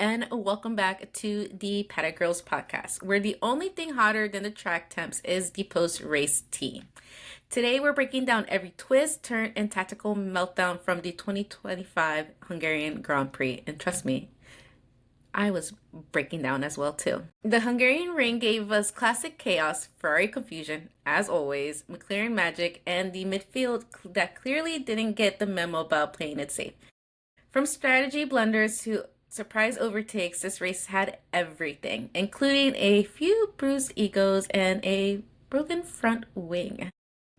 and welcome back to the Paddock Girls Podcast, where the only thing hotter than the track temps is the post-race tea. Today, we're breaking down every twist, turn, and tactical meltdown from the 2025 Hungarian Grand Prix. And trust me, I was breaking down as well too. The Hungarian ring gave us classic chaos, Ferrari confusion, as always, McLaren magic, and the midfield that clearly didn't get the memo about playing it safe. From strategy blunders to surprise overtakes, this race had everything, including a few bruised egos and a broken front wing.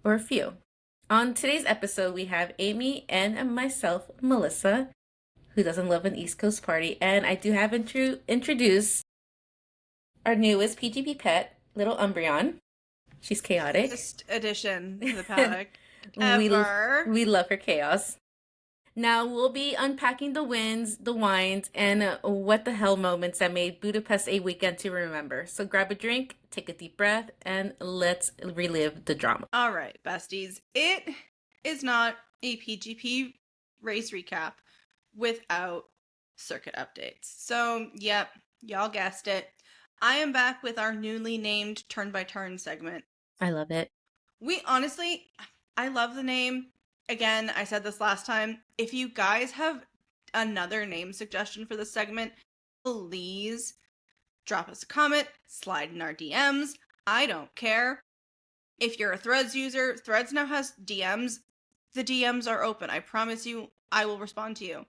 Or a few. On today's episode, we have Amy and myself, Melissa, who doesn't love an East Coast party. And I do have introduce our newest PGP pet, little Umbreon. She's chaotic. Newest addition to the paddock ever. We love her chaos. Now we'll be unpacking the wins, the wines, and what the hell moments that made Budapest a weekend to remember. So grab a drink, take a deep breath, and let's relive the drama. All right, besties. It is not a PGP race recap without circuit updates. So, yep, y'all guessed it. I am back with our newly named turn-by-turn segment. I love it. I love the name. Again, I said this last time. If you guys have another name suggestion for this segment, please drop us a comment, slide in our DMs. I don't care. If you're a Threads user, Threads now has DMs. The DMs are open. I promise you, I will respond to you.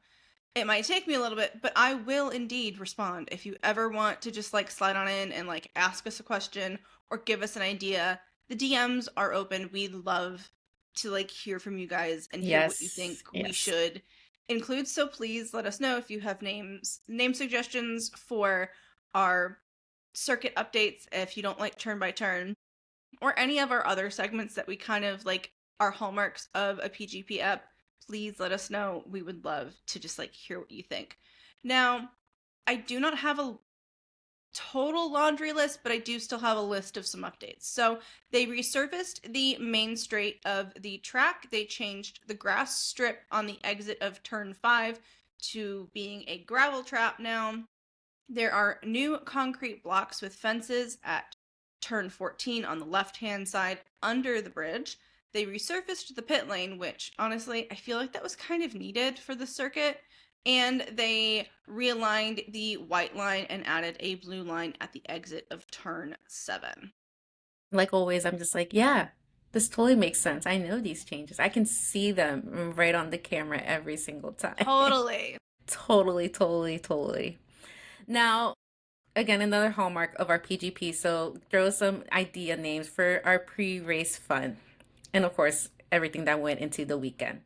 It might take me a little bit, but I will indeed respond. If you ever want to just slide on in and ask us a question or give us an idea, the DMs are open. We love to hear from you guys and hear what you think we should include. So please let us know if you have name suggestions for our circuit updates, if you don't like turn by turn, or any of our other segments that we kind of are hallmarks of a PGP app. Please let us know. We would love to just hear what you think. Now, I do not have a total laundry list, but I do still have a list of some updates. So they resurfaced the main straight of the track. They changed the grass strip on the exit of turn 5 to being a gravel trap now. There are new concrete blocks with fences at turn 14 on the left-hand side under the bridge. They resurfaced the pit lane, which honestly, I feel like that was kind of needed for the circuit. And they realigned the white line and added a blue line at the exit of turn 7. Like always, I'm just yeah, this totally makes sense. I know these changes. I can see them right on the camera every single time. Totally. Totally. Now, again, another hallmark of our PGP. So throw some idea names for our pre-race fun. And of course, everything that went into the weekend.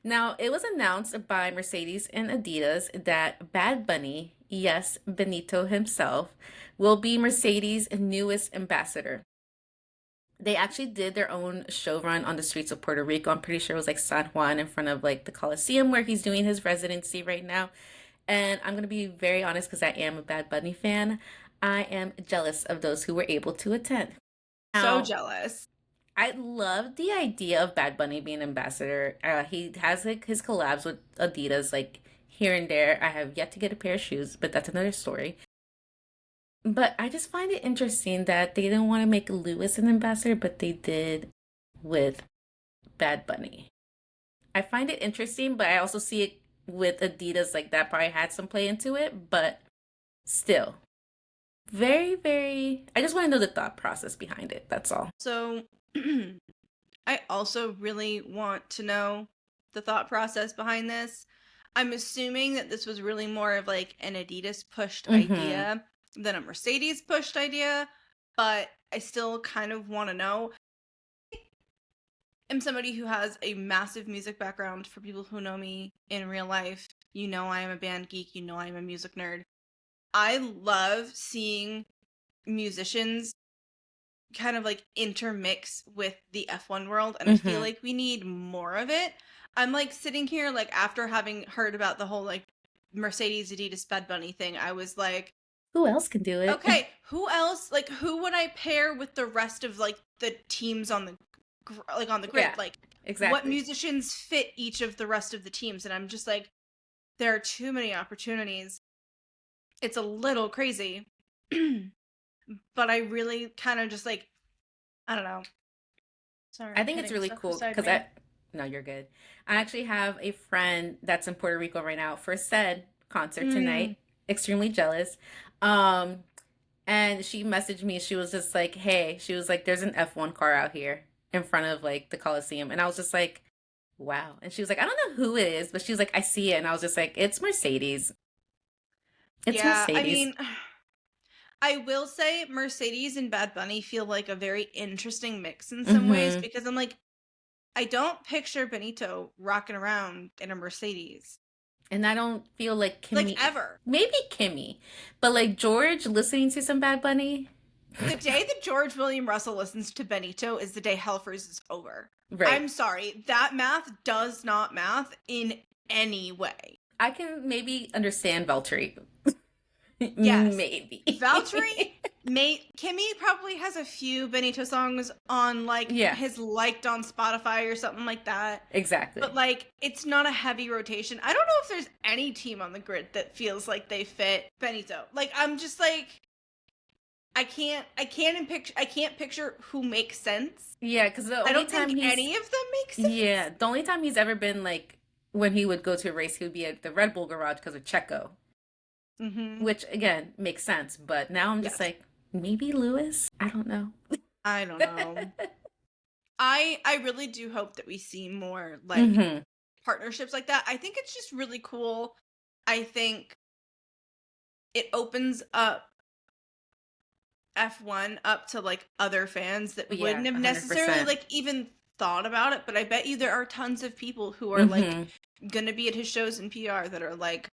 Now, it was announced by Mercedes and Adidas that Bad Bunny, yes, Benito himself, will be Mercedes' newest ambassador. They actually did their own show run on the streets of Puerto Rico. I'm pretty sure it was San Juan in front of the Coliseum where he's doing his residency right now. And I'm going to be very honest because I am a Bad Bunny fan. I am jealous of those who were able to attend. So jealous. I love the idea of Bad Bunny being ambassador. He has his collabs with Adidas here and there. I have yet to get a pair of shoes, but that's another story. But I just find it interesting that they didn't want to make Lewis an ambassador, but they did with Bad Bunny. I find it interesting, but I also see it with Adidas that probably had some play into it, but still. Very, very... I just want to know the thought process behind it, that's all. So... I also really want to know the thought process behind this. I'm assuming that this was really more of an Adidas pushed idea than a Mercedes pushed idea, but I still kind of want to know. I'm somebody who has a massive music background. For people who know me in real life, you know I am a band geek, you know I am a music nerd. I love seeing musicians kind of intermix with the F1 world, and I feel like we need more of it. I'm sitting here after having heard about the whole Mercedes Adidas Bad Bunny thing, I was who else can do it? Okay, who else? Who would I pair with the rest of the teams on the on the grid? Yeah, exactly. What musicians fit each of the rest of the teams? And I'm just there are too many opportunities. it's a little crazy. But I really kind of just like, I don't know. Sorry, I I'm think it's hitting really stuff cool beside because me. no, you're good. I actually have a friend that's in Puerto Rico right now for said concert Mm. tonight. Extremely jealous. Um, and she messaged me. She was just like, "Hey," she was like, "There's an F1 car out here in front of like the Coliseum," and I was just like, "Wow." And she was like, "I don't know who it is," but she was like, "I see it," and I was just like, "It's Mercedes. It's Yeah, I Mercedes." mean, I will say Mercedes and Bad Bunny feel like a very interesting mix in some ways Mm-hmm. because I'm like, I don't picture Benito rocking around in a Mercedes. And I don't feel like Like Kimmy, ever. maybe Kimmy, but like George listening to some Bad Bunny. The day that George William Russell listens to Benito is the day hell freezes over. Right. I'm sorry, that math does not math in any way. I can maybe understand Valtteri. Yes. Maybe. Valtteri, Kimmy probably has a few Benito songs on like Yeah, his liked on Spotify or something like that. exactly. But like it's not a heavy rotation. I don't know if there's any team on the grid that feels like they fit Benito. Like I'm just like I can't picture who makes sense. Yeah, because the I only don't time think he's any of them make yeah, sense. the only time he's ever been like when he would go to a race, he would be at the Red Bull garage because of Checo, Mm-hmm. which again makes sense. But now I'm just Yes. like maybe Lewis. I don't know. I don't know. I really do hope that we see more like Hmm. partnerships like that. I think it's just really cool. I think it opens up F1 up to like other fans that Yeah, wouldn't have necessarily 100%. like even thought about it, but I bet you there are tons of people who are like Hmm. gonna be at his shows in PR that are like,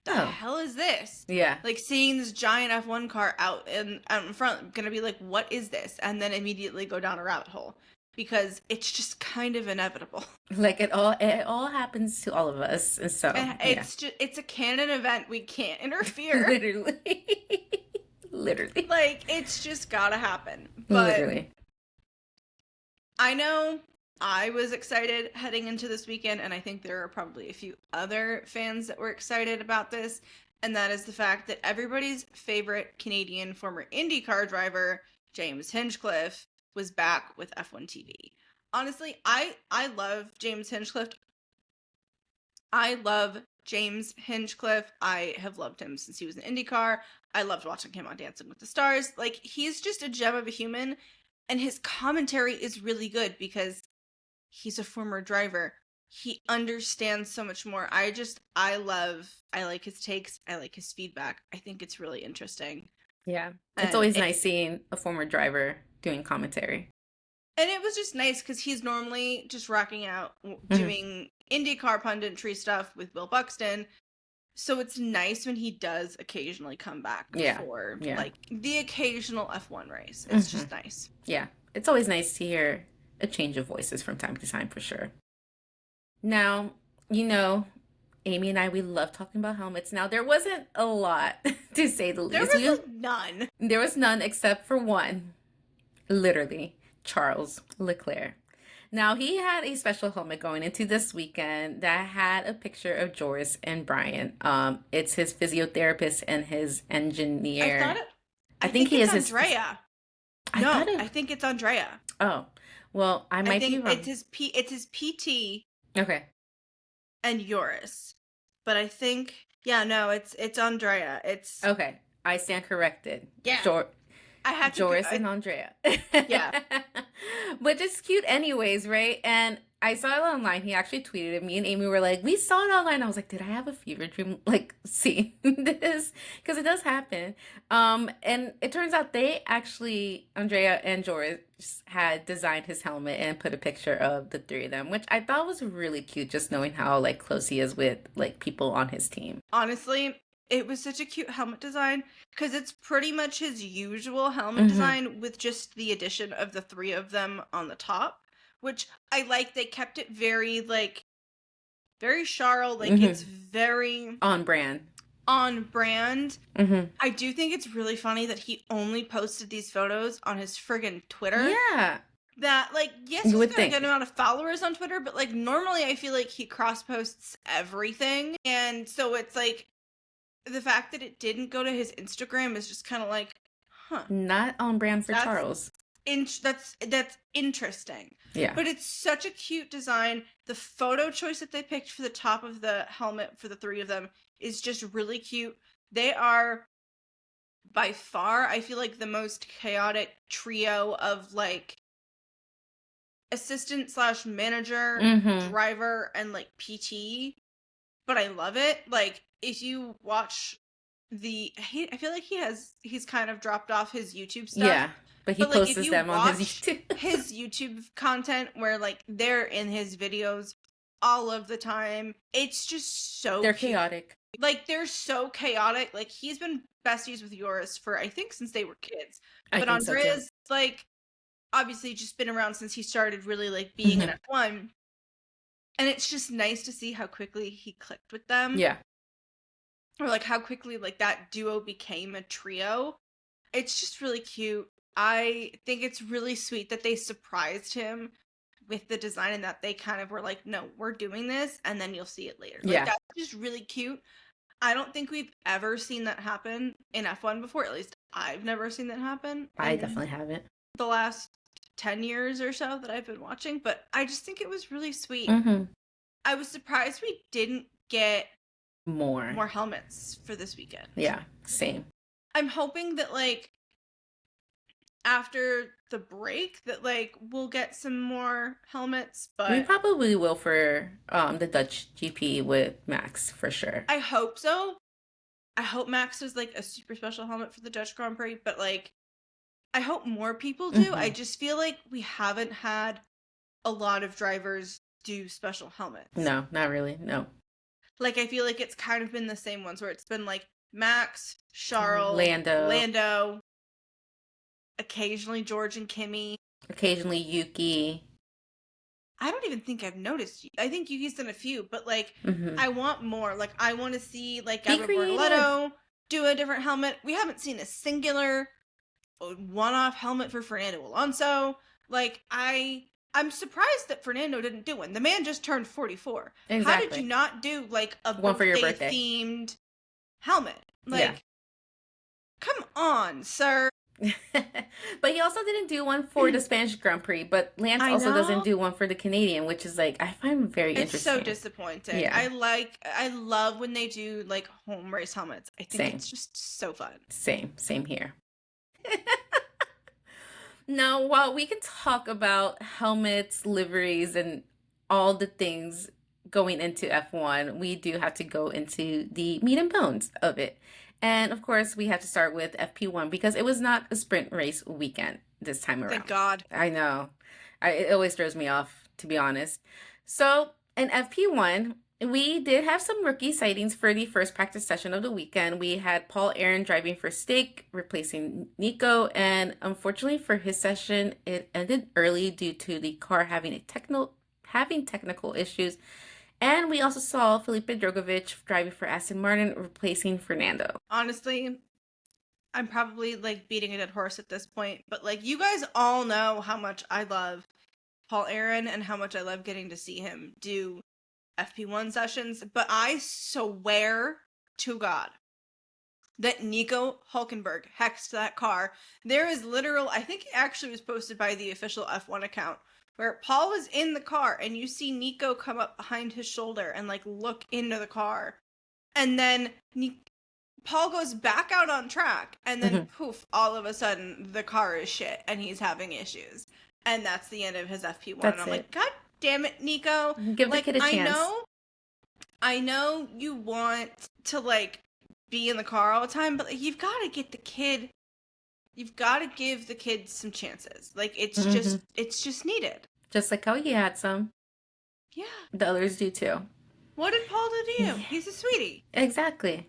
the Oh, hell is this? yeah. Like seeing this giant F1 car out in front, gonna be like, what is this? And then immediately go down a rabbit hole because it's just kind of inevitable. Like it all happens to all of us. And so, yeah. It's a canon event. We can't interfere. Literally. Literally. Like it's just gotta happen. But Literally. I know I was excited heading into this weekend, and I think there are probably a few other fans that were excited about this, and that is the fact that everybody's favorite Canadian former IndyCar driver, James Hinchcliffe, was back with F1 TV. Honestly, I love James Hinchcliffe. I love James Hinchcliffe. I have loved him since he was in IndyCar. I loved watching him on Dancing with the Stars. Like, he's just a gem of a human, and his commentary is really good because he's a former driver. He understands so much more. I like his takes. I like his feedback. I think it's really interesting. Yeah. It's And always nice seeing a former driver doing commentary. it was just nice because he's normally just rocking out Mhm. doing IndyCar punditry stuff with Will Buxton. So it's nice when he does occasionally come back Yeah. for Yeah. like the occasional F1 race. It's just nice. Yeah. It's always nice to hear a change of voices from time to time for sure. Now, Amy and I, we love talking about helmets. Now, there wasn't a lot to say the There least. was none. There was none except for one, literally, Charles Leclerc. Now, he had a special helmet going into this weekend that had a picture of Joris and Brian. It's his physiotherapist and his engineer. I think he it's is his. Andrea. I think it's Andrea. Oh, well, I might be think wrong. it's his PT Okay. and Joris. But I think it's Andrea. It's Okay. I stand corrected. Yeah. I had to Joris and Andrea. Yeah. But it's cute anyways, right? And I saw it online. He actually tweeted it. Me and Amy were like, we saw it online. I was like, did I have a fever dream? Like, seeing this? Because it does happen. And it turns out they actually, Andrea and Joris, had designed his helmet and put a picture of the three of them, which I thought was really cute, just knowing how like close he is with like people on his team. Honestly, it was such a cute helmet design because it's pretty much his usual helmet design with just the addition of the three of them on the top, which I like. They kept it very very Charles, like it's very on brand. I do think it's really funny that he only posted these photos on his friggin' Twitter. Yeah. That, like, yes, he's got a good amount of followers on Twitter, but, like, normally I feel like he cross-posts everything. And so it's, like, the fact that it didn't go to his Instagram is just kind of like, huh. Not on brand for That's Charles. That's interesting. Yeah. But it's such a cute design. The photo choice that they picked for the top of the helmet for the three of them is just really cute. They are by far, I feel like, the most chaotic trio of like assistant / manager, driver, and like PT. But I love it. Like, if you watch I feel like he's kind of dropped off his YouTube stuff. Yeah, but he like, posts them on his YouTube. his YouTube content where like they're in his videos all of the time. It's just so They're cute. chaotic. Like, they're so chaotic. Like, he's been besties with Joris for, I think, since they were kids. But Andrea's, like, obviously just been around since he started really, like, being in F1. And it's just nice to see how quickly he clicked with them. Yeah. Or, like, how quickly, like, that duo became a trio. It's just really cute. I think it's really sweet that they surprised him with the design and that they kind of were like, no, we're doing this, and then you'll see it later. Like, yeah. That's just really cute. I don't think we've ever seen that happen in F1 before. At least I've never seen that happen. I definitely haven't. The last 10 years or so that I've been watching, but I just think it was really sweet. I was surprised we didn't get more helmets for this weekend. Yeah, same. I'm hoping that, like, after the break that, like, we'll get some more helmets, but we probably will for the Dutch GP with Max for sure. I hope so. I hope Max was like a super special helmet for the Dutch Grand Prix, but like I hope more people do. I just feel like we haven't had a lot of drivers do special helmets. No, not really. No. Like, I feel like it's kind of been the same ones where it's been like Max, Charles, Lando, occasionally George and Kimmy, occasionally Yuki. I don't even think I've noticed. I think Yuki's done a few, but like I want more. Like, I want to see like Gabriel Bortoleto do a different helmet. We haven't seen a singular one-off helmet for Fernando Alonso. Like, I'm surprised that Fernando didn't do one. The man just turned 44. Exactly. How did you not do like a one for your birthday themed helmet? Like, come on, sir. But he also didn't do one for the Spanish Grand Prix, but Lance also doesn't do one for the Canadian, which is like, I find very interesting. It's so disappointing. Yeah. I love when they do like home race helmets. I think it's just so fun. Same here. Now, while we can talk about helmets, liveries, and all the things going into F1, we do have to go into the meat and bones of it. And of course, we have to start with FP1 because it was not a sprint race weekend this time around. Thank God. I know. It always throws me off, to be honest. So in FP1, we did have some rookie sightings for the first practice session of the weekend. We had Paul Aaron driving for Stake, replacing Nico. And unfortunately for his session, it ended early due to the car having technical issues. And we also saw Felipe Drogovic driving for Aston Martin, replacing Fernando. Honestly, I'm probably like beating a dead horse at this point, but like, you guys all know how much I love Paul Aaron and how much I love getting to see him do FP1 sessions. But I swear to God that Nico Hülkenberg hexed that car. There is literal, I think it actually was posted by the official F1 account, where Paul was in the car and you see Nico come up behind his shoulder and like look into the car. And then Paul goes back out on track and then poof, all of a sudden the car is shit and he's having issues. And that's the end of his FP1. And I'm like, God damn it, Nico. Give the kid a chance. I know you want to like be in the car all the time, but like, you've got to get the kid. You've got to give the kids some chances. Like, it's just needed. Just like how he had some. Yeah. The others do too. What did Paul do to you? He's a sweetie. Exactly.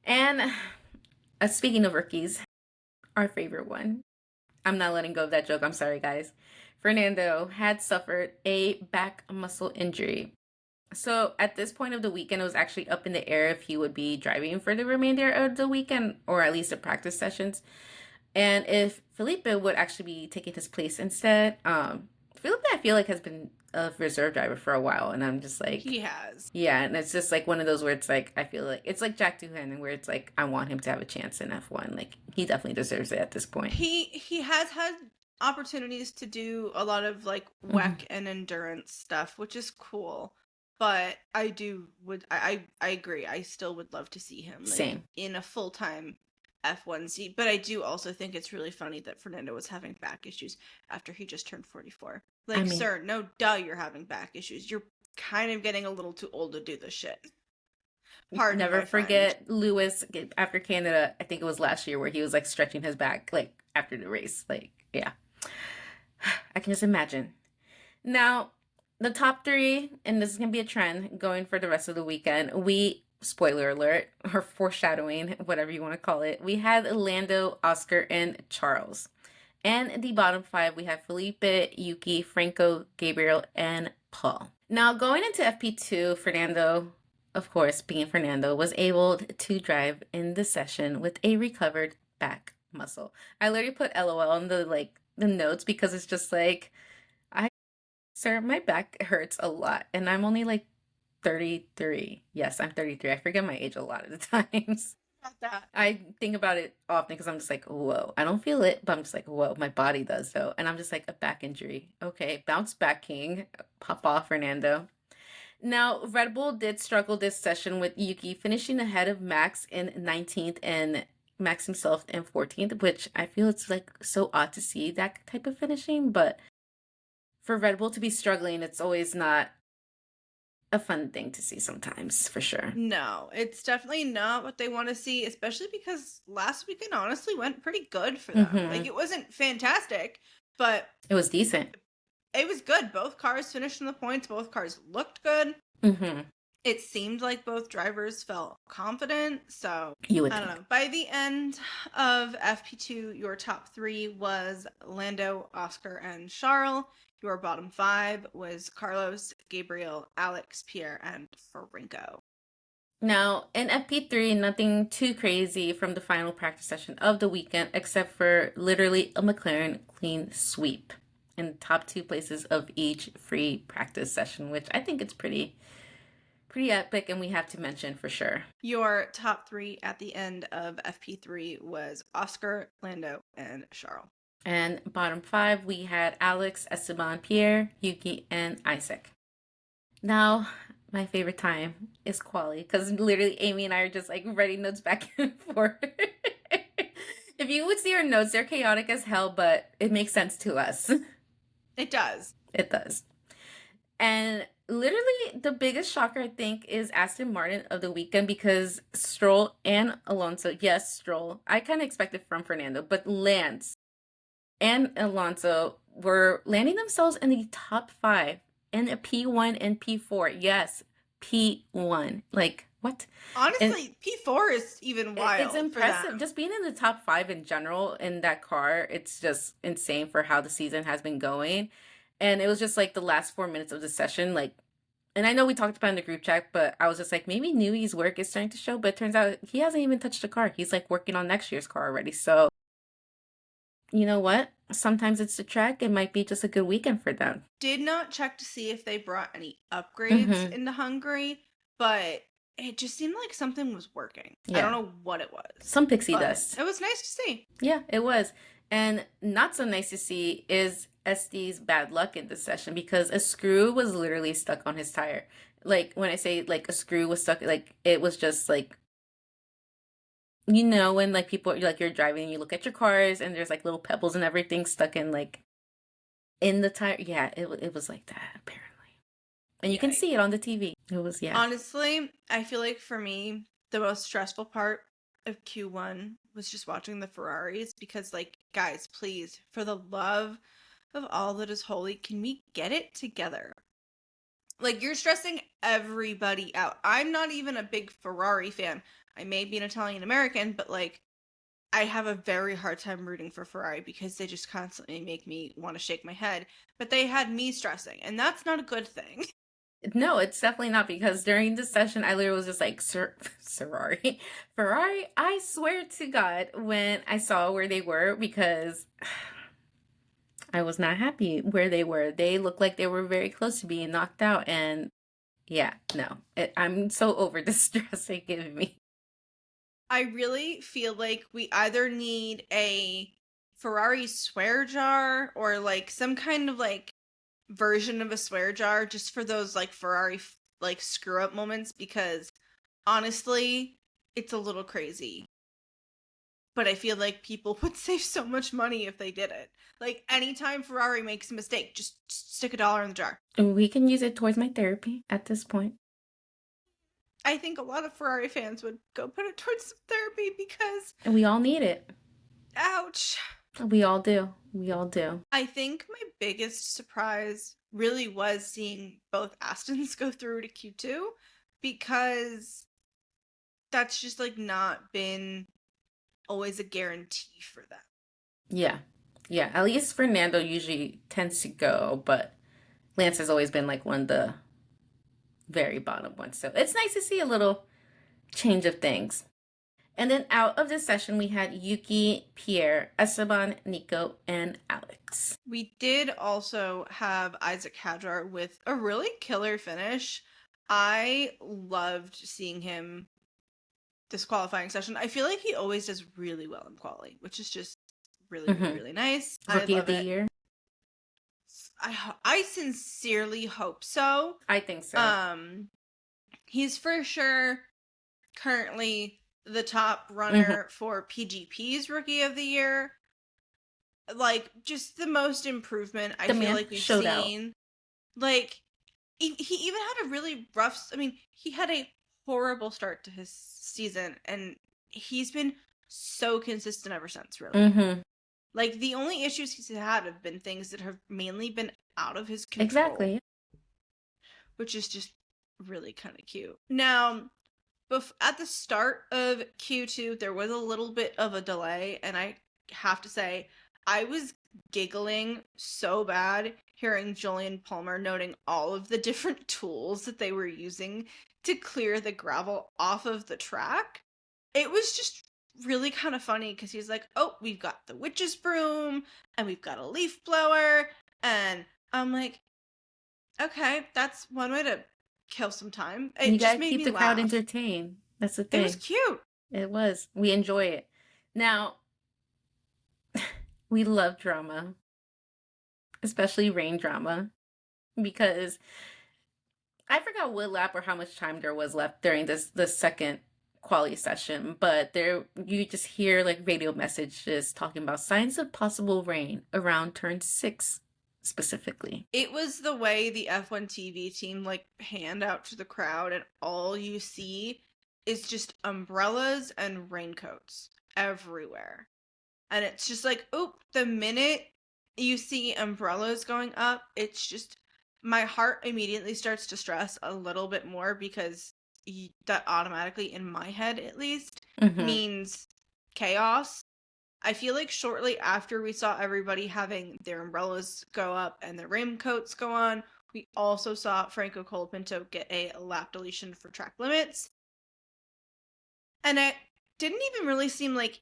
And speaking of rookies, our favorite one. I'm not letting go of that joke. I'm sorry, guys. Fernando had suffered a back muscle injury. So at this point of the weekend, it was actually up in the air if he would be driving for the remainder of the weekend, or at least the practice sessions. And if Felipe would actually be taking his place instead, I feel like has been a reserve driver for a while, and I'm just like, He has. yeah, and it's just like one of those where it's like I feel like it's like Jack Doohan, where it's like I want him to have a chance in F1. Like he definitely deserves it at this point. He has had opportunities to do a lot of like WEC and endurance stuff, which is cool. But I agree. I still would love to see him Same. in a full-time F1 seat. But I do also think it's really funny that Fernando was having back issues after he just turned 44. Like, I mean, sir, no duh, you're having back issues. You're kind of getting a little too old to do this shit. Pardon, never forget Lewis after Canada. I think it was last year where he was like stretching his back like after the race. Like, yeah, I can just imagine. Now, the top three, and this is gonna be a trend going for the rest of the weekend. We, spoiler alert, or foreshadowing, whatever you want to call it, we had Lando, Oscar, and Charles. And the bottom five, we have Felipe, Yuki, Franco, Gabriel, and Paul. Now, going into FP2, Fernando, of course, being Fernando, was able to drive in the session with a recovered back muscle. I literally put LOL on the notes because it's just like, sir, my back hurts a lot, and I'm only like 33. Yes, I'm 33. I forget my age a lot of the times. I think about it often because I'm just like, whoa. I don't feel it, but I'm just like, whoa, my body does though. And I'm just like, a back injury. Okay, bounce back, king. Pop off, Fernando. Now, Red Bull did struggle this session with Yuki finishing ahead of Max in 19th and Max himself in 14th, which I feel it's like so odd to see that type of finishing, but for Red Bull to be struggling, it's always not a fun thing to see sometimes, for sure. No, it's definitely not what they want to see, especially because last weekend honestly went pretty good for them. Like, it wasn't fantastic, but it was decent. It was good. Both cars finished in the points. Both cars looked good. It seemed like both drivers felt confident. So, I don't know. By the end of FP2, your top three was Lando, Oscar, and Charles. Your bottom five was Carlos, Gabriel, Alex, Pierre, and Franco. Now, in FP3, nothing too crazy from the final practice session of the weekend, except for literally a McLaren clean sweep in the top two places of each free practice session, which I think it's pretty epic, and we have to mention for sure. Your top three at the end of FP3 was Oscar, Lando, and Charles. And bottom five, we had Alex, Esteban, Pierre, Yuki, and Isaac. Now, my favorite time is quali, because literally Amy and I are just like writing notes back and forth. If you would see our notes, they're chaotic as hell, but it makes sense to us. It does. It does. And literally the biggest shocker, I think, is Aston Martin of the weekend, because Stroll and Alonso, yes, Stroll, I kind of expected from Fernando, but Lance and Alonso were landing themselves in the top five in a P1 and P4. Yes, P1. Like, what? Honestly, P4 is even wild. It's impressive. Just being in the top five in general in that car, it's just insane for how the season has been going. And it was just like the last 4 minutes of the session, like, and I know we talked about it in the group chat, but I was just like, maybe Newey's work is starting to show, but it turns out he hasn't even touched the car. He's like working on next year's car already. So, you know what? Sometimes it's the track. It might be just a good weekend for them. Did not check to see if they brought any upgrades into Hungary, but it just seemed like something was working. Yeah. I don't know what it was. Some pixie dust. It was nice to see. Yeah, it was. And not so nice to see is SD's bad luck in this session, because a screw was literally stuck on his tire. Like, when I say like a screw was stuck, like it was just like, you know, when like people like you're driving and you look at your cars and there's like little pebbles and everything stuck in like in the tire. Yeah, it was like that apparently, and you can see it on the TV. It was, yeah. Honestly, I feel like for me the most stressful part of Q1 was just watching the Ferraris, because like, guys, please, for the love of all that is holy, can we get it together? Like, you're stressing everybody out. I'm not even a big Ferrari fan. I may be an Italian American, but like, I have a very hard time rooting for Ferrari because they just constantly make me want to shake my head. But they had me stressing, and that's not a good thing. No, it's definitely not, because during the session, I literally was just like, Ferrari, I swear to God, when I saw where they were, because I was not happy where they were. They looked like they were very close to being knocked out. And yeah, no, I'm so over the stress they give me. I really feel like we either need a Ferrari swear jar or like some kind of like version of a swear jar just for those like Ferrari like screw up moments, because honestly, it's a little crazy. But I feel like people would save so much money if they did it. Like anytime Ferrari makes a mistake, just stick $1 in the jar. We can use it towards my therapy at this point. I think a lot of Ferrari fans would go put it towards therapy because And we all need it. ouch. We all do. We all do. I think my biggest surprise really was seeing both Astons go through to Q2, because that's just like not been always a guarantee for them. Yeah. Yeah. At least Fernando usually tends to go, but Lance has always been like one of the very bottom ones. So it's nice to see a little change of things. And then out of this session, we had Yuki, Pierre, Esteban, Nico, and Alex. We did also have Isaac Hadjar with a really killer finish. I loved seeing him this qualifying session. I feel like he always does really well in quali, which is just really, really nice. Rookie I love of the it. year. I sincerely hope so. I think so. He's for sure currently the top runner for PGP's Rookie of the Year. Like, just the most improvement I feel like we've seen. Out. Like, he even had a really rough... I mean, he had a horrible start to his season, and he's been so consistent ever since, really. Like, the only issues he's had have been things that have mainly been out of his control. Exactly. Which is just really kind of cute. Now, at the start of Q2, there was a little bit of a delay, and I have to say, I was giggling so bad hearing Julian Palmer noting all of the different tools that they were using to clear the gravel off of the track. It was just really kind of funny because he's like, oh, we've got the witch's broom, and we've got a leaf blower, and I'm like, okay, that's one way to kill some time. It you just gotta made keep me the laugh. crowd entertained. That's the thing. It was cute. It was. We enjoy it. Now, we love drama, especially rain drama, because I forgot what lap or how much time there was left during the second quali session, but there you just hear like radio messages talking about signs of possible rain around turn 6 specifically. It was the way the F1 TV team like panned out to the crowd, and all you see is just umbrellas and raincoats everywhere. And it's just like, oop, the minute you see umbrellas going up, it's just, my heart immediately starts to stress a little bit more, because that automatically, in my head at least, means chaos. I feel like shortly after we saw everybody having their umbrellas go up and their raincoats go on, we also saw Franco Colapinto get a lap deletion for track limits. And it didn't even really seem like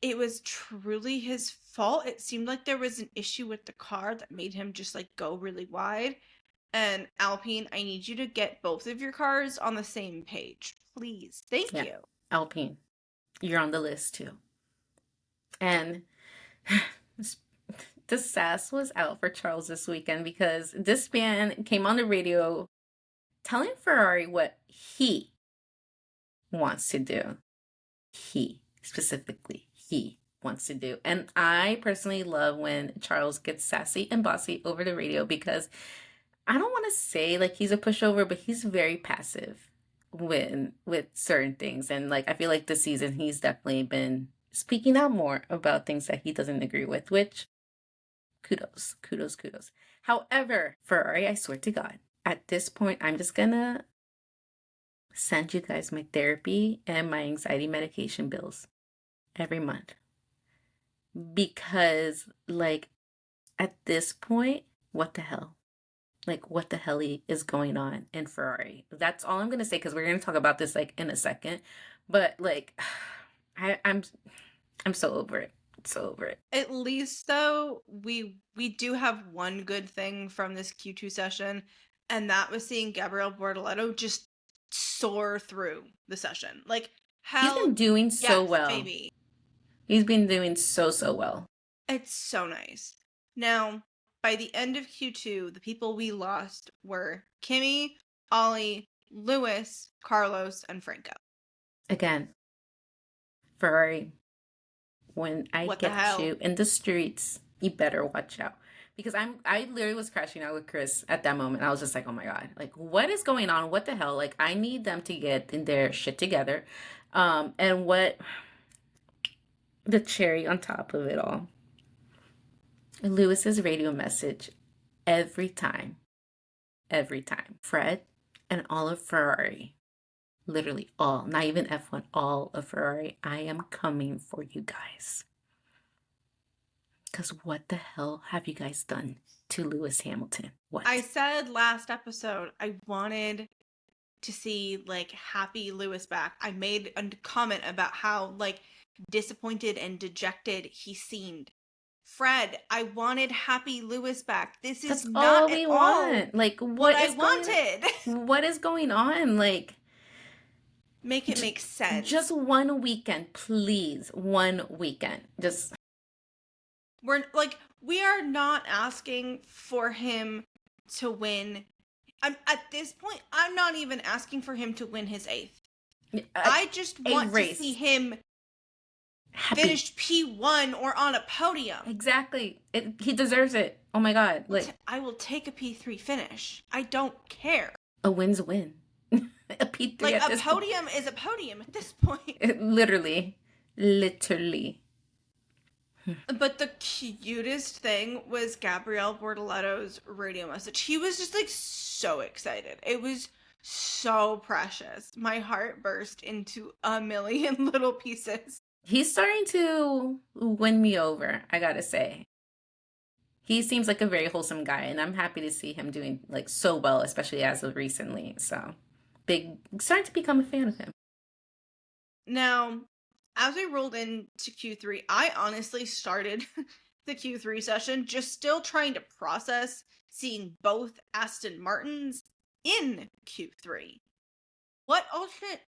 it was truly his fault. It seemed like there was an issue with the car that made him just like go really wide. And Alpine, I need you to get both of your cars on the same page, please. Thank you. Alpine, you're on the list too. And the sass was out for Charles this weekend, because this man came on the radio telling Ferrari what he wants to do. He wants to do. And I personally love when Charles gets sassy and bossy over the radio, because I don't want to say like he's a pushover, but he's very passive with certain things. And like I feel like this season he's definitely been speaking out more about things that he doesn't agree with, which kudos. However, Ferrari, I swear to God, at this point, I'm just gonna send you guys my therapy and my anxiety medication bills every month. Because, like, at this point, what the hell? Like, what the hell is going on in Ferrari? That's all I'm gonna say, because we're gonna talk about this, like, in a second. But, like, I'm so over it. So over it. At least though, we do have one good thing from this Q2 session, and that was seeing Gabriel Bortoleto just soar through the session. Like, He's been hell doing so yes, well. baby. He's been doing so well. It's so nice. Now, by the end of Q2, the people we lost were Kimmy, Ollie, Lewis, Carlos, and Franco. Again, Ferrari, when I What the get hell? you in the streets, you better watch out. Because I literally was crashing out with Chris at that moment. I was just like, oh my God, like, what is going on? What the hell? Like, I need them to get in their shit together. And what the cherry on top of it all, Lewis's radio message every time. Fred and all of Ferrari, literally all, not even F1, all of Ferrari, I am coming for you guys. Because what the hell have you guys done to Lewis Hamilton? What? I said last episode I wanted to see like happy Lewis back. I made a comment about how like disappointed and dejected he seemed. Fred, I wanted happy Lewis back. This is That's not all we at want. all Like, what I is wanted. What is going on? Like, make it make sense. Just one weekend, please. One weekend. Just we are not asking for him to win. At this point, I'm not even asking for him to win his 8th. I just want to see him finish P1 or on a podium. Exactly. He deserves it. Oh my God. Like, I will take a P3 finish. I don't care. A win's a win. A P3 like at a this podium point. Is a podium at this point. Literally. But the cutest thing was Gabriel Bortoleto's radio message. He was just like so excited. It was so precious. My heart burst into a million little pieces. He's starting to win me over, I gotta say. He seems like a very wholesome guy, and I'm happy to see him doing like so well, especially as of recently. So, starting to become a fan of him. Now, as we rolled into Q3, I honestly started the Q3 session just still trying to process seeing both Aston Martins in Q3. What alternate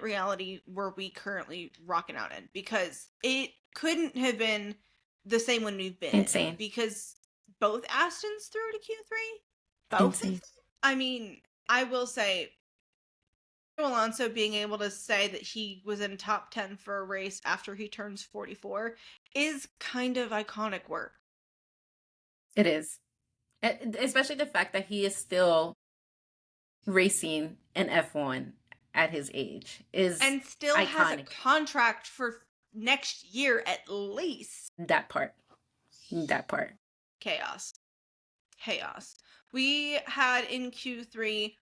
reality were we currently rocking out in? Because it couldn't have been the same one we've been Insane. in. Because both Astons through to Q3? Both of them? I mean, I will say, Alonso being able to say that he was in top 10 for a race after he turns 44 is kind of iconic work. It is. Especially the fact that he is still racing in F1 at his age is and still iconic. Has a contract for next year at least. That part. Chaos. We had in Q3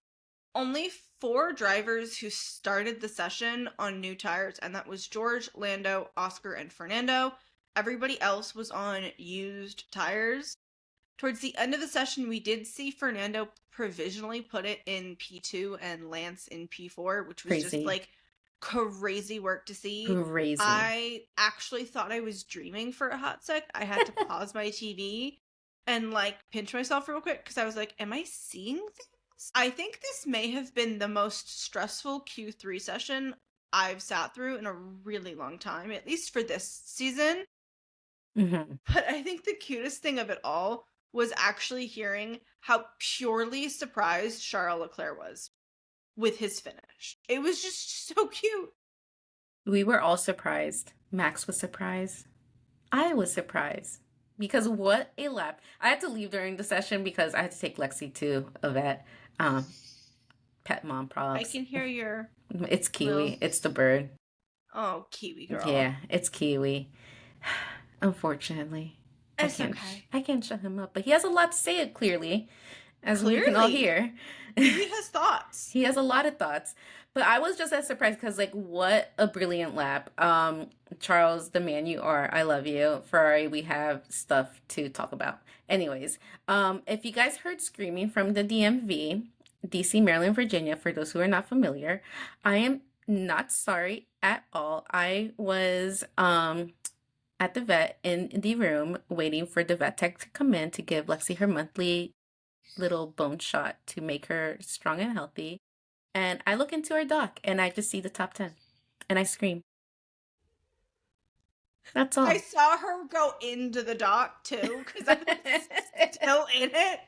only 4 drivers who started the session on new tires, and that was George, Lando, Oscar, and Fernando. Everybody else was on used tires. Towards the end of the session, we did see Fernando provisionally put it in P2 and Lance in P4, which was just like crazy work to see. Crazy. I actually thought I was dreaming for a hot sec. I had to pause my TV and like pinch myself real quick because I was like, am I seeing things? I think this may have been the most stressful Q3 session I've sat through in a really long time, at least for this season. Mm-hmm. But I think the cutest thing of it all was actually hearing how purely surprised Charles Leclerc was with his finish. It was just so cute. We were all surprised. Max was surprised. I was surprised. Because what a lap. I had to leave during the session because I had to take Lexi to a vet. Pet mom props. I can hear your... It's Kiwi. It's the bird. Oh, Kiwi girl. Yeah, it's Kiwi. Unfortunately. It's okay. I can't shut him up. But he has a lot to say, clearly. As we can all hear. He has thoughts. He has a lot of thoughts. But I was just as surprised because, like, what a brilliant lap. Charles, the man you are, I love you. Ferrari, we have stuff to talk about. Anyways, if you guys heard screaming from the DMV, DC, Maryland, Virginia, for those who are not familiar, I am Not sorry at all. I was at the vet in the room waiting for the vet tech to come in to give Lexi her monthly little bone shot to make her strong and healthy. And I look into our doc and I just see the top 10 and I scream. That's I all. saw her go into the dock too because I was still in it,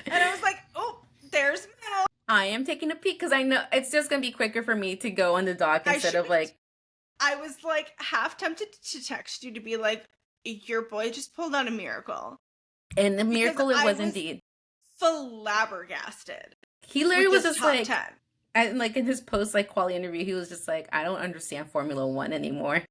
and I was like, "Oh, there's Mel." I am taking a peek because I know it's just gonna be quicker for me to go on the dock instead of like. I was like half tempted to text you to be like, "Your boy just pulled out a miracle," And the because miracle it I was indeed. flabbergasted. He literally with was this just top like, 10. and like in his post like quality interview, he was just like, I don't understand Formula One anymore.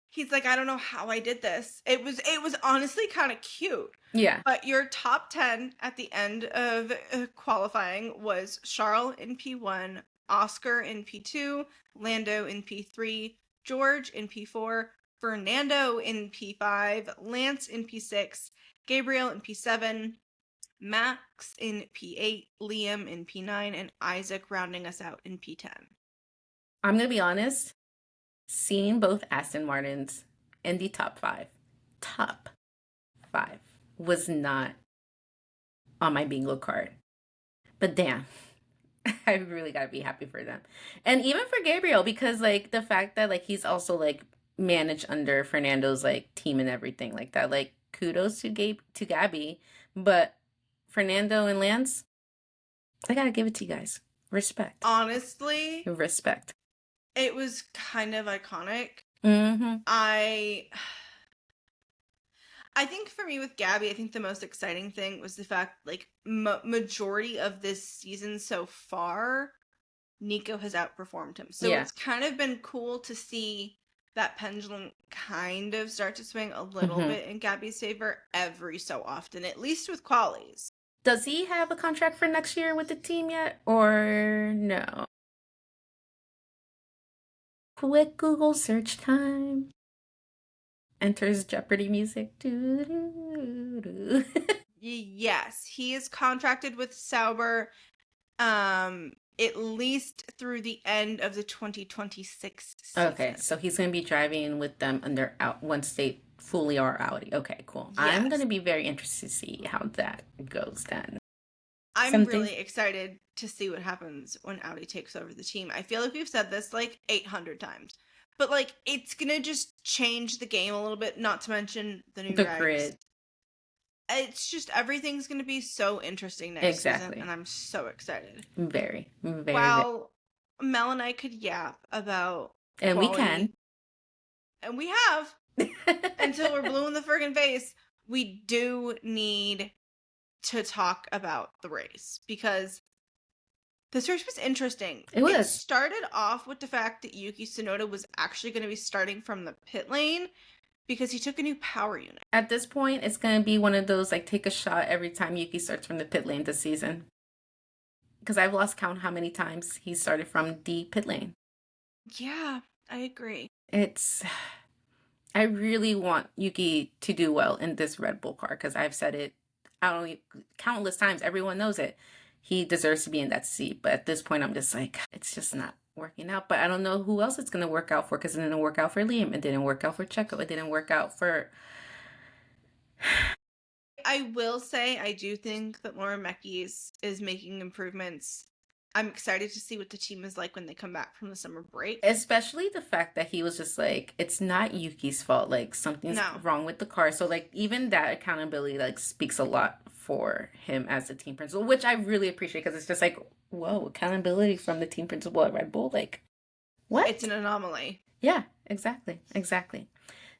He's like, I don't know how I did this. It was honestly kind of cute. Yeah. But your top 10 at the end of qualifying was Charles in P1, Oscar in P2, Lando in P3, George in P4, Fernando in P5, Lance in P6, Gabriel in P7, Max in P8, Liam in P9, and Isaac rounding us out in P10. I'm gonna be honest, seeing both Aston Martins in the top five was not on my bingo card. But damn, I really gotta be happy for them. And even for Gabriel, because like the fact that like he's also like managed under Fernando's like team and everything like that. Like kudos to Gabby. But Fernando and Lance, I gotta give it to you guys. Respect. Honestly, Respect. it was kind of iconic. Mm-hmm. I think for me with Gabby, I think the most exciting thing was the fact like majority of this season so far, Nico has outperformed him. So Yeah. it's kind of been cool to see that pendulum kind of start to swing a little Mhm. bit in Gabby's favor every so often, at least with qualies. Does he have a contract for next year with the team yet, or no? Quick Google search time. Enters Jeopardy music. Doo-doo-doo. Yes, he is contracted with Sauber at least through the end of the 2026 season. Okay, so he's going to be driving with them under out once they fully are Audi. Okay, cool. I'm Yes. going to be very interested to see how that goes then. I'm Something- really excited to see what happens when Audi takes over the team. I feel like we've said this like 800 times. But like it's going to just change the game a little bit, not to mention the new The regs. grid. It's just everything's going to be so interesting next Exactly. season, and I'm so excited. Very, very. Wow, Mel and I could yap about And quality, we can. and we have until we're blue in the friggin' face. We do need to talk about the race because this race was interesting. It was. It started off with the fact that Yuki Tsunoda was actually going to be starting from the pit lane because he took a new power unit. At this point, it's going to be one of those, like, take a shot every time Yuki starts from the pit lane this season. Because I've lost count how many times he started from the pit lane. Yeah, I agree. I really want Yuki to do well in this Red Bull car, because I've said it countless times. Everyone knows it. He deserves to be in that seat. But at this point, I'm just like, it's just not working out. But I don't know who else it's going to work out for, because it didn't work out for Liam. It didn't work out for Checo. It didn't work out for... I will say, I do think that Laura Meckes is making improvements. I'm excited to see what the team is like when they come back from the summer break. Especially the fact that he was just like, it's not Yuki's fault. Like, something's wrong with the car. So, like, even that accountability, like, speaks a lot for him as the team principal, which I really appreciate, because it's just like, whoa, accountability from the team principal at Red Bull. Like, what? It's an anomaly. Yeah, exactly.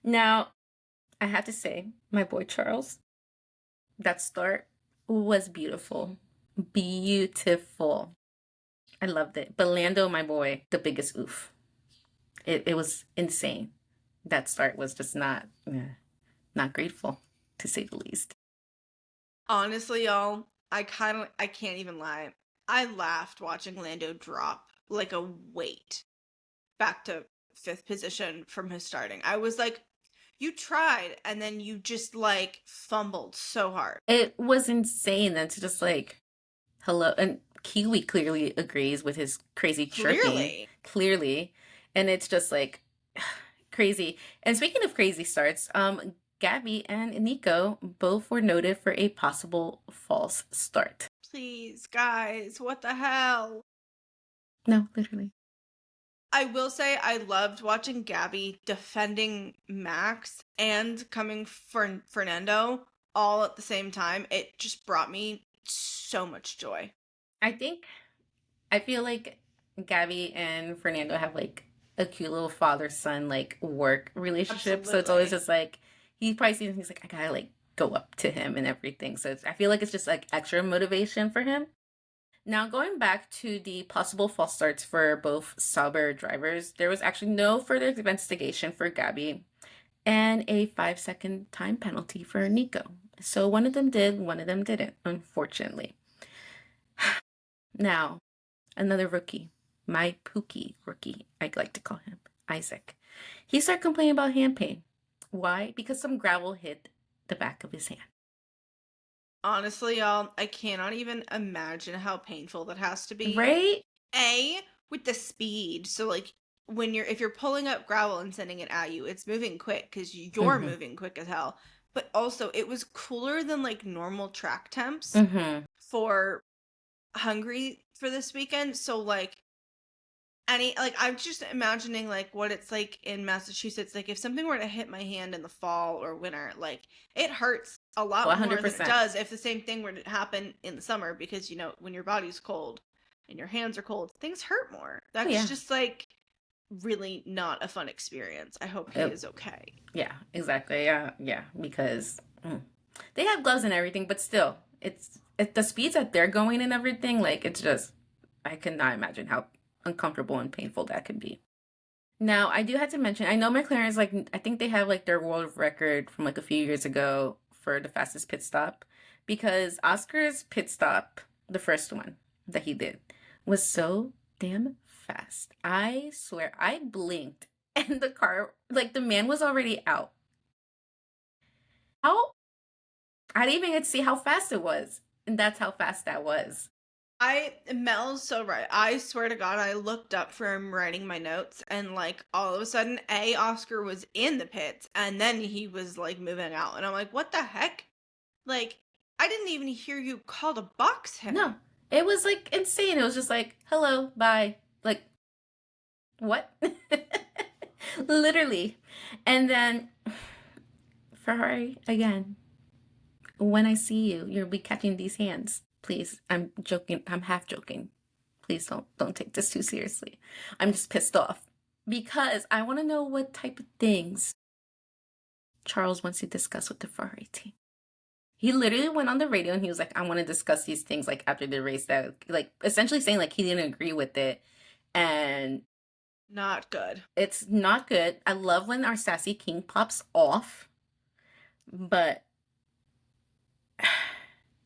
Now, I have to say, my boy Charles, that start was beautiful. Beautiful. I loved it. But Lando, my boy, the biggest oof. It was insane. That start was just not grateful, to say the least. Honestly, y'all, I can't even lie. I laughed watching Lando drop like a weight back to 5th position from his starting. I was like, you tried, and then you just like fumbled so hard. It was insane. That's just like, hello. And Kiwi clearly agrees with his crazy chirping. clearly. And it's just like crazy. And speaking of crazy starts, Gabby and Nico both were noted for a possible false start. Please, guys, what the hell? No, literally. I will say I loved watching Gabby defending Max and coming for Fernando all at the same time. It just brought me so much joy. I feel like Gabby and Fernando have like a cute little father-son like work relationship. So it's always Absolutely. just like he probably sees he's like, I gotta like go up to him and everything. So I feel like it's just like extra motivation for him. Now, going back to the possible false starts for both Sauber drivers, there was actually no further investigation for Gabby and a 5-second time penalty for Nico. So one of them did, one of them didn't, unfortunately. Now, another rookie, my Pookie rookie, I like to call him, Isaac. He started complaining about hand pain. Why? Because some gravel hit the back of his hand. Honestly, y'all, I cannot even imagine how painful that has to be. Right? With the speed. So like if you're pulling up gravel and sending it at you, it's moving quick because you're moving quick as hell. But also it was cooler than like normal track temps for Hungary for this weekend. So like I'm just imagining like what it's like in Massachusetts. Like if something were to hit my hand in the fall or winter, like it hurts a lot more than it 100%. does if the same thing were to happen in the summer, because when your body's cold and your hands are cold, things hurt more. That's just like really not a fun experience. I hope he is okay. Yeah, exactly. Yeah, because they have gloves and everything, but still, it's the speeds that they're going and everything. Like it's just, I cannot imagine how uncomfortable and painful that could be. Now, I do have to mention, I know McLaren is like, I think they have like their world record from like a few years ago for the fastest pit stop, because Oscar's pit stop, the first one that he did, was so damn fast. I swear, I blinked and the car, like the man was already out. How? I didn't even get to see how fast it was. And that's how fast that was. Mel's so right. I swear to God, I looked up from writing my notes, and like all of a sudden, Oscar was in the pits, and then he was like moving out, and I'm like, what the heck? Like, I didn't even hear you call to box him. No, it was like insane. It was just like, hello, bye. Like, what? Literally. And then Ferrari again. When I see you, you'll be catching these hands. Please, I'm joking. I'm half joking. Please don't take this too seriously. I'm just pissed off because I want to know what type of things Charles wants to discuss with the Ferrari team. He literally went on the radio and he was like, I want to discuss these things like after the race, that like essentially saying like he didn't agree with it. And not good. It's not good. I love when our sassy king pops off, but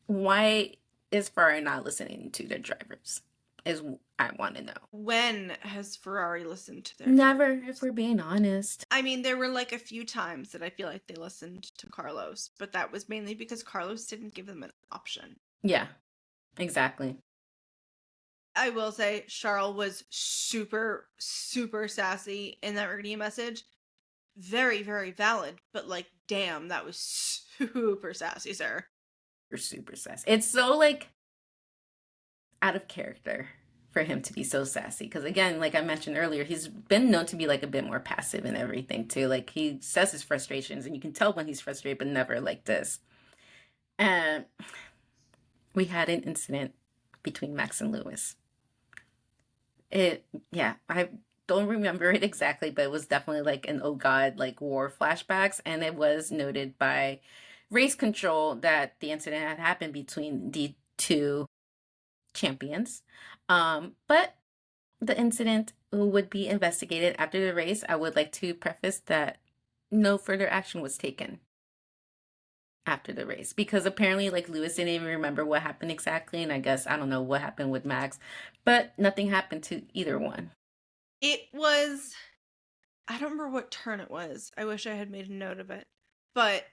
why is Ferrari not listening to their drivers? Is I want to know. When has Ferrari listened to their Never, drivers? if we're being honest. I mean, there were like a few times that I feel like they listened to Carlos, but that was mainly because Carlos didn't give them an option. Yeah, exactly. I will say Charles was super, super sassy in that radio message. Very, very valid, but like, damn, that was super sassy, sir. Super sassy. It's so like out of character for him to be so sassy, because again, like I mentioned earlier, he's been known to be like a bit more passive and everything too. Like he says his frustrations and you can tell when he's frustrated, but never like this. And we had an incident between Max and Lewis. I don't remember it exactly, but it was definitely like an oh god, like war flashbacks, and it was noted by race control that the incident had happened between the two champions. But the incident would be investigated after the race. I would like to preface that no further action was taken after the race, because apparently like Lewis didn't even remember what happened exactly, and I guess I don't know what happened with Max, but nothing happened to either one. It was, I don't remember what turn it was. I wish I had made a note of it. But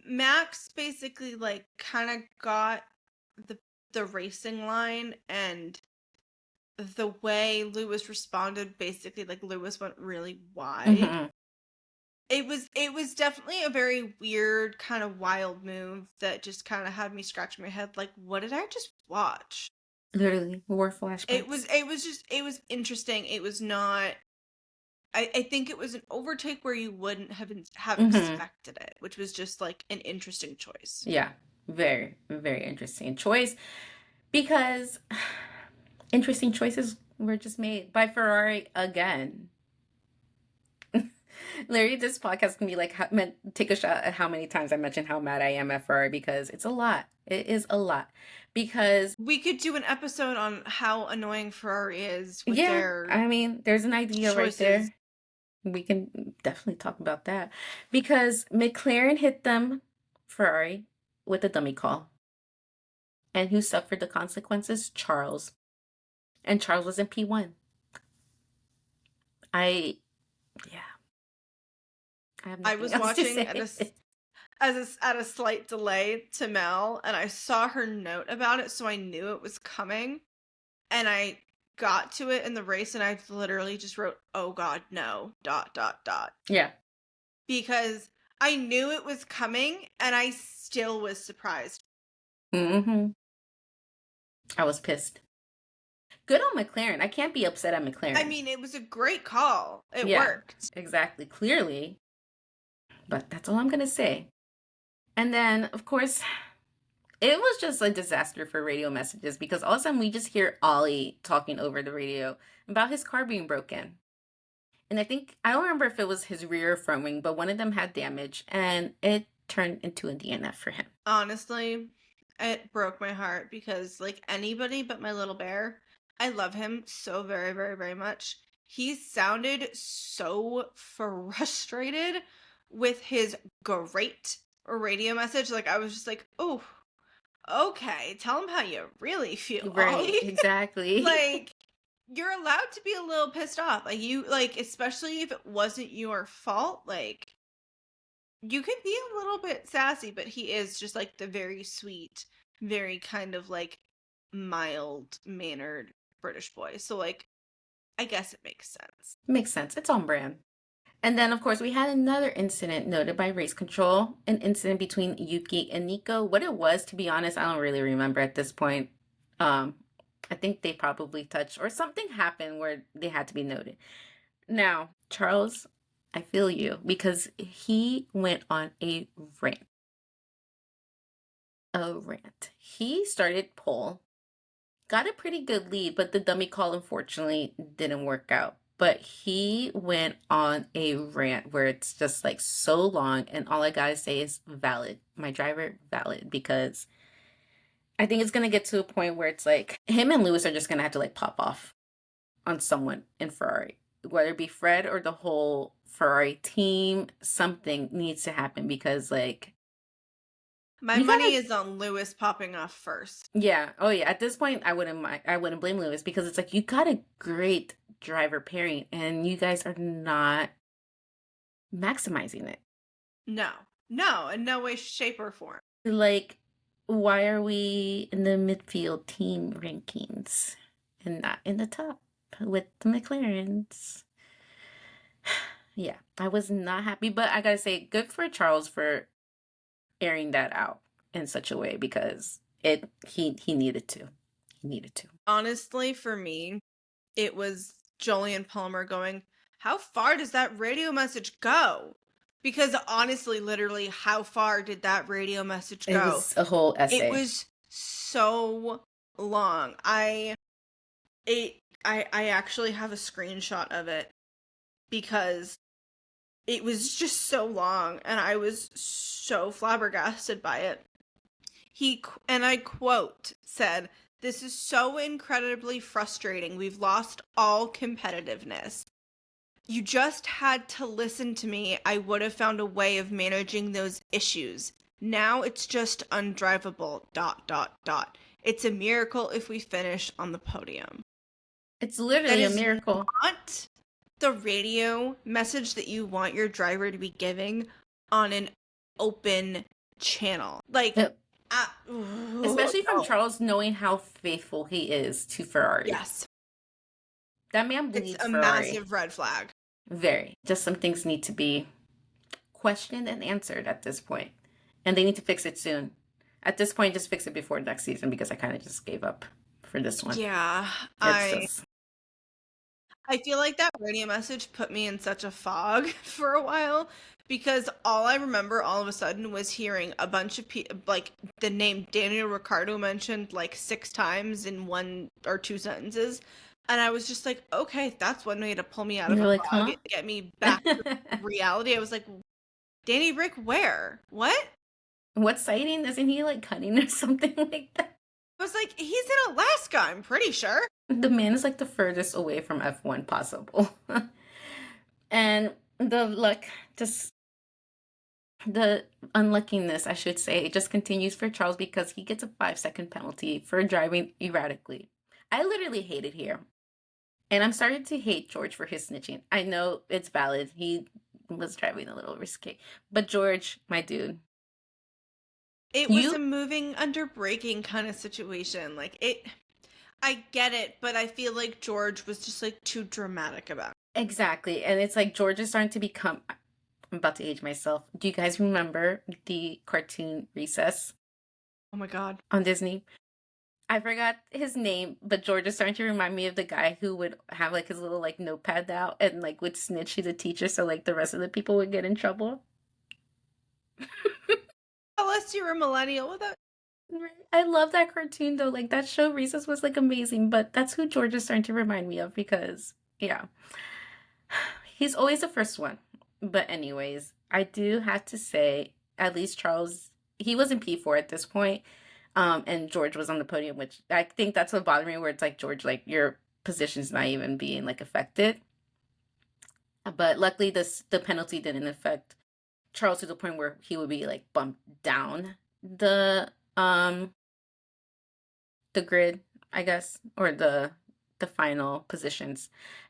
Max basically like kind of got the racing line and the way Lewis responded, basically, like, Lewis went really wide. Mhm. It was definitely a very weird, kind of wild move that just kind of had me scratching my head, like, what did I just watch? Literally, war flashbacks. It was interesting. It was not. I think it was an overtake where you wouldn't have Mhm. expected it, which was just like an interesting choice. Yeah, very, very interesting choice because interesting choices were just made by Ferrari again. Larry, this podcast can be like, take a shot at how many times I mention how mad I am at Ferrari because it's a lot. It is a lot. Because, We could do an episode on how annoying Ferrari is with yeah, their I mean, there's an idea right choices. there. We can definitely talk about that. Because McLaren hit them, Ferrari, with a dummy call. And who suffered the consequences? Charles. And Charles was in P1. I, yeah, I have I nothing was else to watching at say. a slight delay to Mel, and I saw her note about it, so I knew it was coming. And I got to it in the race, and I literally just wrote, "Oh God, no!" ... Yeah. because I knew it was coming, and I still was surprised. Mm-hmm. I was pissed. Good on McLaren. I can't be upset at McLaren. I mean, it was a great call. It Yeah, worked. exactly. Clearly. But that's all I'm going to say. And then, of course, it was just a disaster for radio messages because all of a sudden we just hear Ollie talking over the radio about his car being broken. And I don't remember if it was his rear or front wing, but one of them had damage and it turned into a DNF for him. Honestly, it broke my heart because, like anybody but my little bear, I love him so very, very, very much. He sounded so frustrated with his great radio message. Like, I was just like, oh, okay, tell him how you really feel, Right, Ollie. exactly. Like, you're allowed to be a little pissed off. Like, especially if it wasn't your fault, like, you can be a little bit sassy, but he is just like the very sweet, very kind of like mild mannered British boy. So, like, I guess it makes sense. Makes sense. It's on brand. And then, of course, we had another incident noted by race control, an incident between Yuki and Nico. What it was, to be honest, I don't really remember at this point. I think they probably touched or something happened where they had to be noted. Now, Charles, I feel you because he went on a rant. A rant. He started pole, got a pretty good lead, but the dummy call unfortunately didn't work out. But he went on a rant where it's just like so long, and all I gotta say is valid. My driver, valid, because I think it's gonna get to a point where it's like him and Lewis are just gonna have to like pop off on someone in Ferrari, whether it be Fred or the whole Ferrari team. Something needs to happen because like My you money gotta, is on Lewis popping off first. yeah, oh yeah. At this point, I wouldn't blame Lewis because it's like you got a great driver pairing and you guys are not maximizing it. No, no, in no way, shape, or form. Like, why are we in the midfield team rankings and not in the top with the McLarens? Yeah, I was not happy, but I gotta say, good for Charles for airing that out in such a way because he needed to. He needed to. Honestly, for me, it was Jolyon Palmer going, "How far does that radio message go?" Because honestly, literally, how far did that radio message It go? was a whole essay. It was so long. I actually have a screenshot of it because it was just so long and I was so flabbergasted by it. And I quote, said, "This is so incredibly frustrating. We've lost all competitiveness. You just had to listen to me. I would have found a way of managing those issues. Now it's just undrivable. ... It's a miracle if we finish on the podium." It's That literally a is miracle. not the radio message that you want your driver to be giving on an open channel. Like, Yep. uh, Especially from no. Charles knowing how faithful he is to Ferrari. Yes. That man It's bleeds a Ferrari. massive red flag. Very. Just some things need to be questioned and answered at this point. And they need to fix it soon. At this point, just fix it before next season because I kind of just gave up for this one. Yeah, It's just. I feel like that radio message put me in such a fog for a while because all I remember all of a sudden was hearing a bunch of people, like the name Daniel Ricciardo mentioned like 6 times in 1 or 2 sentences. And I was just like, okay, that's one way to pull me out of You're a like, fog huh? and get me back to reality. I was like, Danny Rick, where? What? What sighting? Isn't he like cutting or something like that? I was like, he's in Alaska, I'm pretty sure. The man is like the furthest away from F1 possible. And the luck, just the unluckiness, I should say, just continues for Charles because he gets a 5-second penalty for driving erratically. I literally hate it here. And I'm starting to hate George for his snitching. I know it's valid. He was driving a little risky. But George, my dude. It was a moving under braking kind of situation. Like I get it, but I feel like George was just like too dramatic about it. Exactly. And it's like George is starting to become. I'm about to age myself. Do you guys remember the cartoon Recess? Oh my God. On Disney? I forgot his name, but George is starting to remind me of the guy who would have like his little like notepad out and like would snitch to the teacher so like the rest of the people would get in trouble. Unless you're a millennial with that. I love that cartoon though. Like that show Recess was like amazing, but that's who George is starting to remind me of because yeah. He's always the first one. But anyways, I do have to say, at least Charles, he was in P4 at this point, and George was on the podium, which I think that's what bothered me, where it's like, George, like, your position's not even being, like, affected. But luckily, the penalty didn't affect Charles to the point where he would be, like, bumped down the grid, I guess, or the final positions.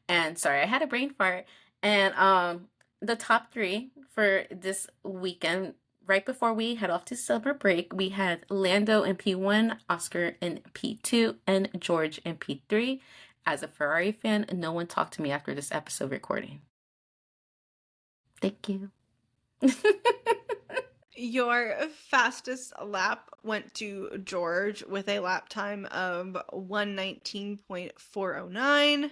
And sorry, I had a brain fart. And the top 3 for this weekend, right before we head off to summer break, we had Lando in P1, Oscar in P2, and George in P3. As a Ferrari fan, no one talked to me after this episode recording. Thank you. Your fastest lap went to George with a lap time of 1:19.409,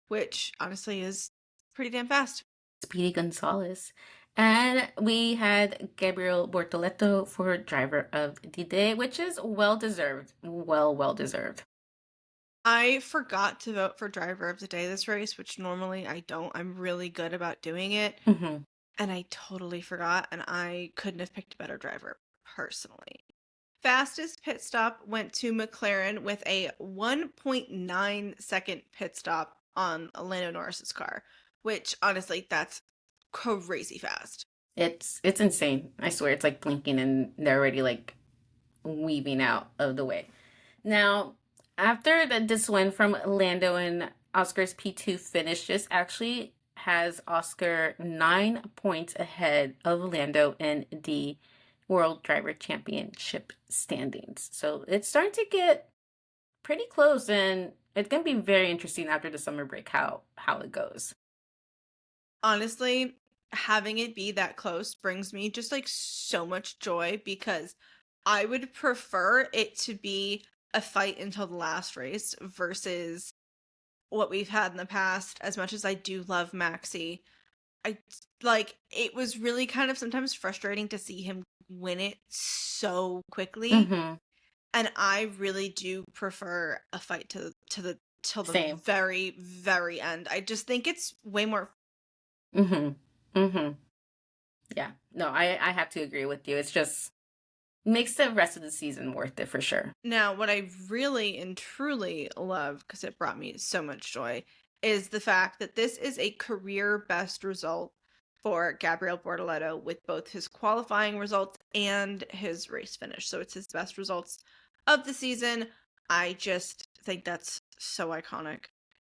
which honestly is pretty damn fast. Speedy Gonzalez. And we had Gabriel Bortoleto for driver of the day, which is well deserved. Well deserved. I forgot to vote for driver of the day this race, which normally I don't. I'm really good about doing it. Mm-hmm. And I totally forgot, and I couldn't have picked a better driver personally. Fastest pit stop went to McLaren with a 1.9 second pit stop on Lando Norris's car, which honestly, that's crazy fast. It's insane. I swear, it's like blinking and they're already like weaving out of the way. Now, after this win from Lando and Oscar's P2 finish, just actually has Oscar 9 points ahead of Lando in the World Driver Championship standings. So it's starting to get pretty close, and it's going to be very interesting after the summer break how it goes. Honestly, having it be that close brings me just like so much joy because I would prefer it to be a fight until the last race versus what we've had in the past. As much as I do love Maxi, it was really kind of sometimes frustrating to see him win it so quickly. Mm-hmm. And I really do prefer a fight till the Same. very, very end. I just think it's way more. Yeah, no, I have to agree with you. It's just makes the rest of the season worth it for sure. Now, what I really and truly love, because it brought me so much joy, is the fact that this is a career best result for Gabriel Bortoleto with both his qualifying results and his race finish. So it's his best results of the season. I just think that's so iconic.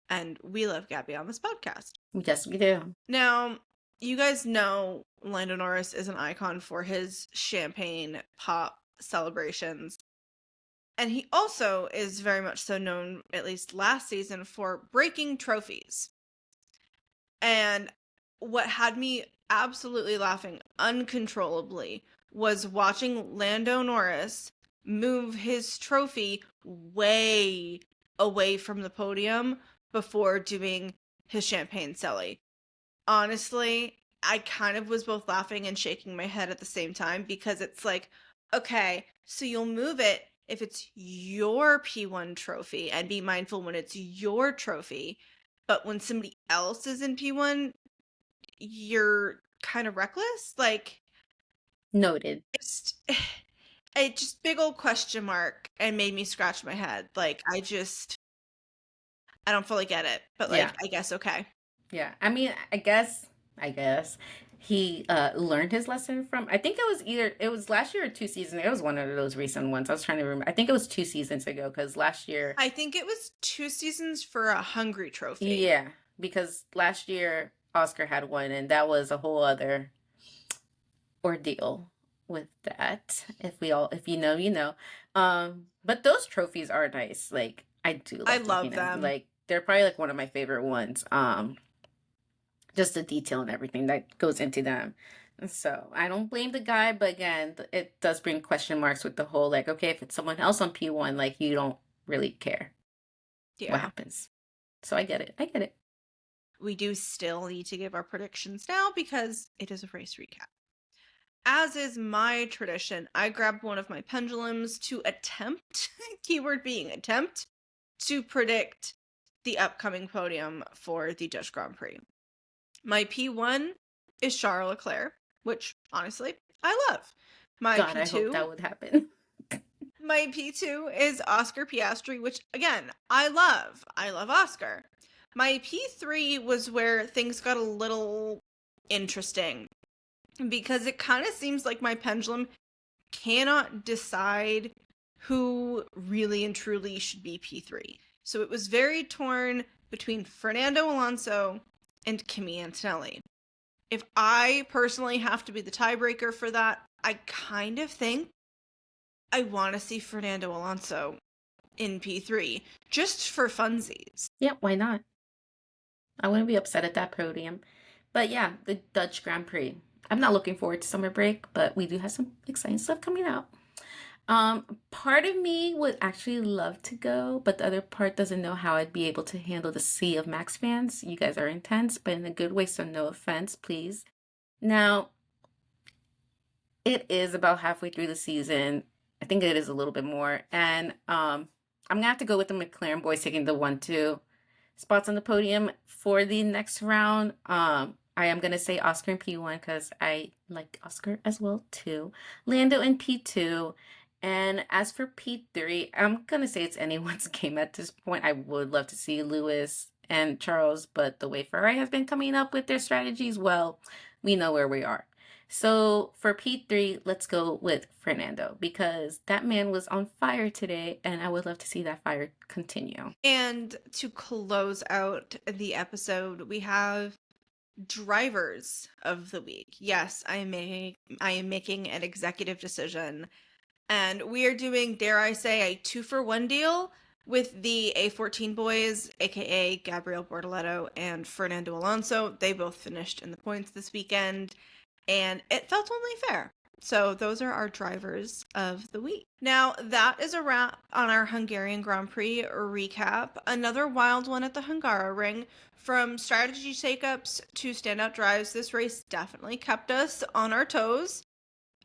And we love Gabby on this podcast. Yes, we do. Now, you guys know Lando Norris is an icon for his champagne pop celebrations. And he also is very much so known, at least last season, for breaking trophies. And what had me absolutely laughing uncontrollably was watching Lando Norris move his trophy way away from the podium before doing his champagne celly. Honestly, I kind of was both laughing and shaking my head at the same time, because it's like, okay, so you'll move it if it's your P1 trophy and be mindful when it's your trophy. But when somebody else is in P1, you're kind of reckless. Like, Noted. it just big old question mark and made me scratch my head. Like, I don't fully get it, but like, Yeah. I guess okay. Yeah. I mean, I guess he learned his lesson from, I think it was last year or 2 seasons. It was one of those recent ones. I was trying to remember. I think it was 2 seasons ago, because last year. I think it was 2 seasons for a Hungary trophy. Yeah, because last year Oscar had one, and that was a whole other ordeal with that. If you know, you know. But those trophies are nice. Like, I do like I love looking at them. Like, they're probably like one of my favorite ones. Just the detail and everything that goes into them. So I don't blame the guy, but again, it does bring question marks with the whole, like, okay, if it's someone else on P1, like, you don't really care what happens. So I get it. We do still need to give our predictions now because it is a race recap. As is my tradition, I grabbed one of my pendulums to attempt, keyword being attempt, to predict the upcoming podium for the Dutch Grand Prix. My P1 is Charles Leclerc, which honestly I love. My God, P2, I hope that would happen. my P2 is Oscar Piastri, which again, I love. I love Oscar. My P3 was where things got a little interesting, because it kind of seems like my pendulum cannot decide who really and truly should be P3. So it was very torn between Fernando Alonso and Kimi Antonelli. If I personally have to be the tiebreaker for that, I kind of think I want to see Fernando Alonso in P3, just for funsies. Yeah, why not? I wouldn't be upset at that podium. But yeah, the Dutch Grand Prix. I'm not looking forward to summer break, but we do have some exciting stuff coming out. Part of me would actually love to go, but the other part doesn't know how I'd be able to handle the sea of Max fans. You guys are intense, but in a good way, so no offense, please. Now, it is about halfway through the season. I think it is a little bit more. And I'm gonna have to go with the McLaren boys taking the 1-2 spots on the podium for the next round. I am gonna say Oscar in P1 because I like Oscar as well too. Lando in P2. And as for P3, I'm gonna say it's anyone's game at this point. I would love to see Lewis and Charles, but the way Ferrari has been coming up with their strategies, well, we know where we are. So for P3, let's go with Fernando, because that man was on fire today, and I would love to see that fire continue. And to close out the episode, we have drivers of the week. Yes, I am making an executive decision, and we are doing, dare I say, a 2-for-1 deal with the A14 boys, aka Gabriel Bortoleto and Fernando Alonso. They both finished in the points this weekend, and it felt only fair. So those are our drivers of the week. Now, that is a wrap on our Hungarian Grand Prix recap. Another wild one at the Hungaroring. From strategy shakeups to standout drives, this race definitely kept us on our toes.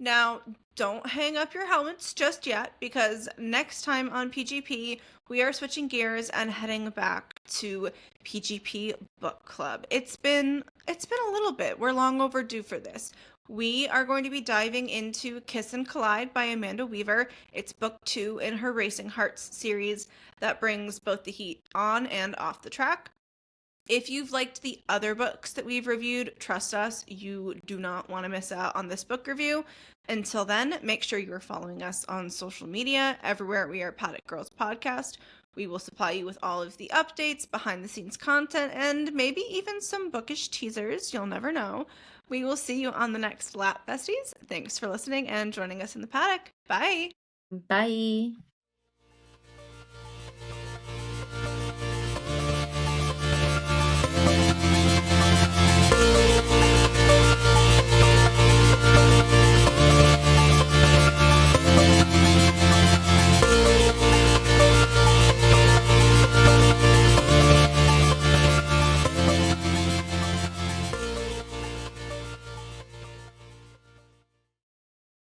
Now, don't hang up your helmets just yet, because next time on PGP, we are switching gears and heading back to PGP Book Club. It's been a little bit. We're long overdue for this. We are going to be diving into Kiss and Collide by Amanda Weaver. It's book 2 in her Racing Hearts series that brings both the heat on and off the track. If you've liked the other books that we've reviewed, trust us, you do not want to miss out on this book review. Until then, make sure you are following us on social media. Everywhere we are Paddock Girls Podcast. We will supply you with all of the updates, behind the scenes content, and maybe even some bookish teasers. You'll never know. We will see you on the next lap, besties. Thanks for listening and joining us in the paddock. Bye. Bye.